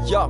Ya.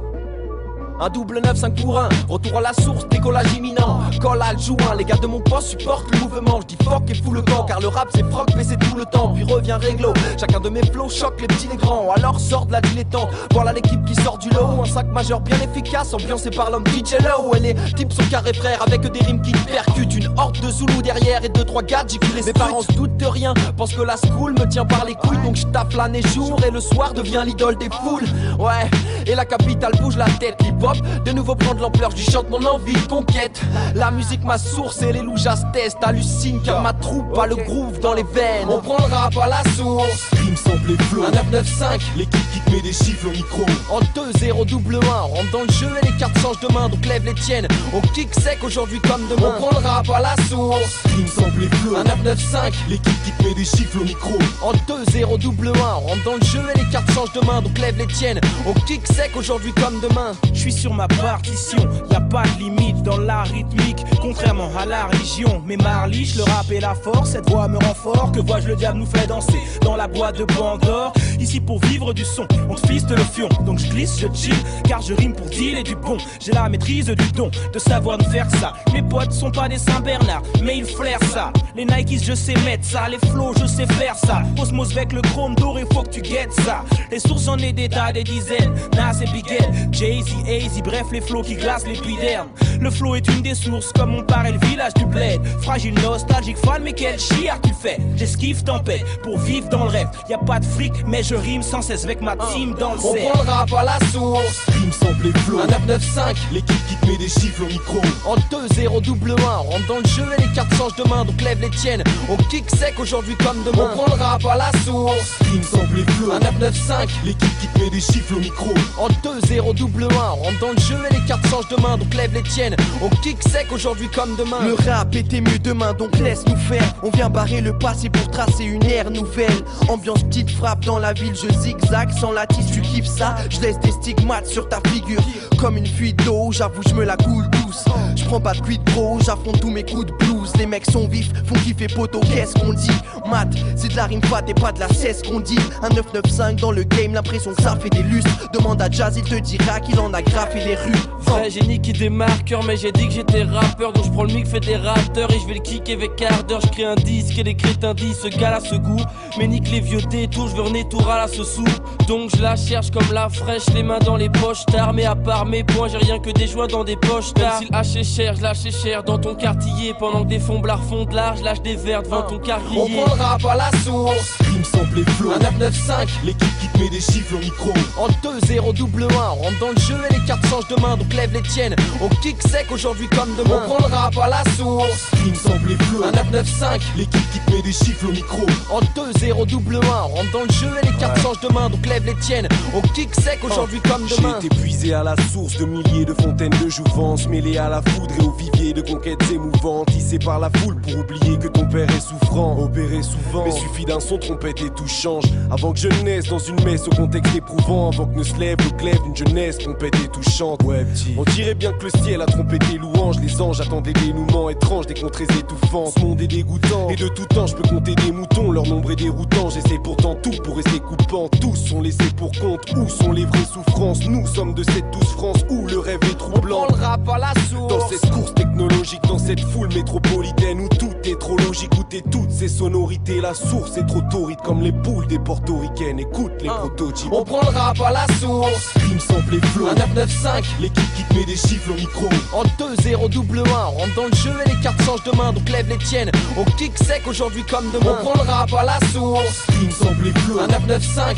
Un double 9, 5 pour 1, retour à la source, décollage imminent. Colle à le joint, les gars de mon poste supportent le mouvement. Je dis fuck et fous le camp, car le rap c'est froc mais c'est tout le temps. Puis revient réglo, chacun de mes flows choque les petits les grands. Alors sort de la dilettante, voilà l'équipe qui sort du lot. Un sac majeur bien efficace, ambiancé par l'homme DJ Low. Et les types sont carrés frères avec des rimes qui percutent. Une horde de Zoulous derrière et 2-3 gars j'y les mes parents se doutent de rien, pensent que la school me tient par les couilles. Donc je tape l'année jour et le soir devient l'idole des foules. Ouais, et la capitale bouge la tête, l'hip-hop de nouveau prend de l'ampleur, je chante mon envie de conquête. La musique ma source et les loujas testent. Hallucine car ma troupe a le groove dans les veines. On prend le rap à la source. Rime sample et flow. Un 995, l'équipe qui te met des chiffres au micro. En 2-0 double 1, on rentre dans le jeu et les cartes changent de main. Donc lève les tiennes, on kick sec aujourd'hui comme demain. On prend le rap à la source. Rime sample et flow. Un 995, l'équipe qui te met des chiffres au micro. En 2-0 double 1, on rentre dans le jeu et les cartes changent de main. Donc lève les tiennes, on kick sec aujourd'hui comme demain. Je suis sur ma partition, y a pas de limite dans la rythmique, contrairement à la religion. Mais Marliche, le rap et la force, cette voix me rend fort. Que vois-je, le diable nous fait danser dans la boîte de Pandore. Ici pour vivre du son, on te fiste le fion. Donc je glisse, je chill, car je rime pour dealer du bon. J'ai la maîtrise du don, de savoir nous faire ça. Mes potes sont pas des Saint-Bernard, mais ils flairent ça. Les Nikes, je sais mettre ça, les flows, je sais faire ça. Osmose avec le chrome doré, faut que tu guettes ça. Les sources, j'en ai des tas, des dizaines. Nas et Big L, Jay-Z, AZ, bref les flows qui glacent l'épiderme. Le flow est une des sources, comme mon père et le village du bled. Fragile, nostalgique, fan, mais quel chiard tu fais. J'esquive tempête pour vivre dans le rêve. Y a pas de fric, mais je rime sans cesse avec ma team dans le On cerf. prend le rap à la source. Rime sample et flow. Un 995, l'équipe qui te met des chiffres au micro. En 2-0 double 1, on rentre dans le jeu et les cartes changent de main. Donc lève les tiennes, on kick sec aujourd'hui comme demain. On prend le rap à la source. Rime sample et flow. Un 995, l'équipe qui te met des chiffres au micro. En 2-0 double 1, on rentre dans le jeu et les cartes changent de main. Donc lève les tiennes, on kick sec aujourd'hui comme demain. Le rap était mieux demain, donc laisse-nous faire. On vient barrer le passé pour tracer une ère nouvelle. Ambiance petite frappe dans la ville, je zigzag sans la tisse, tu kiffes ça. Je laisse des stigmates sur ta figure comme une fuite d'eau, j'avoue je me la coule douce. Je prends pas de quid pro, j'affronte tous mes coups de blues. Les mecs sont vifs, font kiffer poteau, qu'est-ce qu'on dit? Mat, c'est de la rime fat et pas de la cesse qu'on dit. Un 995 dans le game, l'impression que ça fait des lustres. Demande à Jazz, il te dira qu'il en a graffé les rues. Vrai génie qui des marqueurs, mais j'ai dit que j'étais rappeur. Donc je prends le mic, fais des rapteurs et je vais le kicker avec quart d'heure. Je crée un disque et les crétins disent ce gars là ce goût. Mais nique les vieux détours, je veux renaître tout à ce sou. Donc je la cherche comme la fraîche, les mains dans les poches tard. Mais à part mes points, j'ai rien que des joints dans des poches tard. Même si le haché cher, je lâche cher dans ton quartier. Pendant que des fomblards font de l'art, je lâche des verres devant ton carrier. On prend le rap à la source. Rime sample et flow. Un 995, l'équipe qui te met des chiffres au micro. En 2-0 double 1, on rentre dans le jeu et les cartes changent de main. Donc lève les tiennes, on kick sec aujourd'hui comme demain. On prend le rap à la source. Rime sample et flow. Un 995, l'équipe qui te met des chiffres au micro. En 2-0 double 1, on rentre dans le jeu et les cartes changent de main. Donc lève les tiennes, on kick sec aujourd'hui comme demain. J'ai été puisé à la source de milliers de fontaines de jouvence, mêlé à la foudre et au vivier de conquêtes émouvantes, tissé par la foule pour oublier que ton père est souffrant, opéré souvent. Mais suffit d'un son trompette et tout change. Avant que je naisse dans une messe au contexte éprouvant, avant que ne se lève le glaive d'une jeunesse trompette et touchante. Ouais, petit. On dirait bien que le ciel a trompé tes louanges, les anges attendent des dénouements étranges, des contrées étouffantes. Ce monde est dégoûtant, et de tout temps je peux compter des moutons, leur nombre est déroutant. J'essaie pourtant tout pour rester coupant. Tous sont laissés pour compte, où sont les vraies souffrances? Nous sommes de cette douce France où le rêve est troublant. On prend le rap à la source. Dans cette course technologique, dans cette foule métropolitaine où tout est trop logique, où t'es toutes ces sonorités, la source est trop torride comme les poules des portoricaines. Écoute les prototypes. On prend le rap à la source. Rime sample et flow. Un 995, l'équipe qui te met des chiffres au micro. En 2-0 double 1, on rentre dans le jeu et les cartes changent de main. Donc lève les tiennes, on kick sec aujourd'hui comme demain. On prend le rap à la source. Rime sample et flow. Un 995,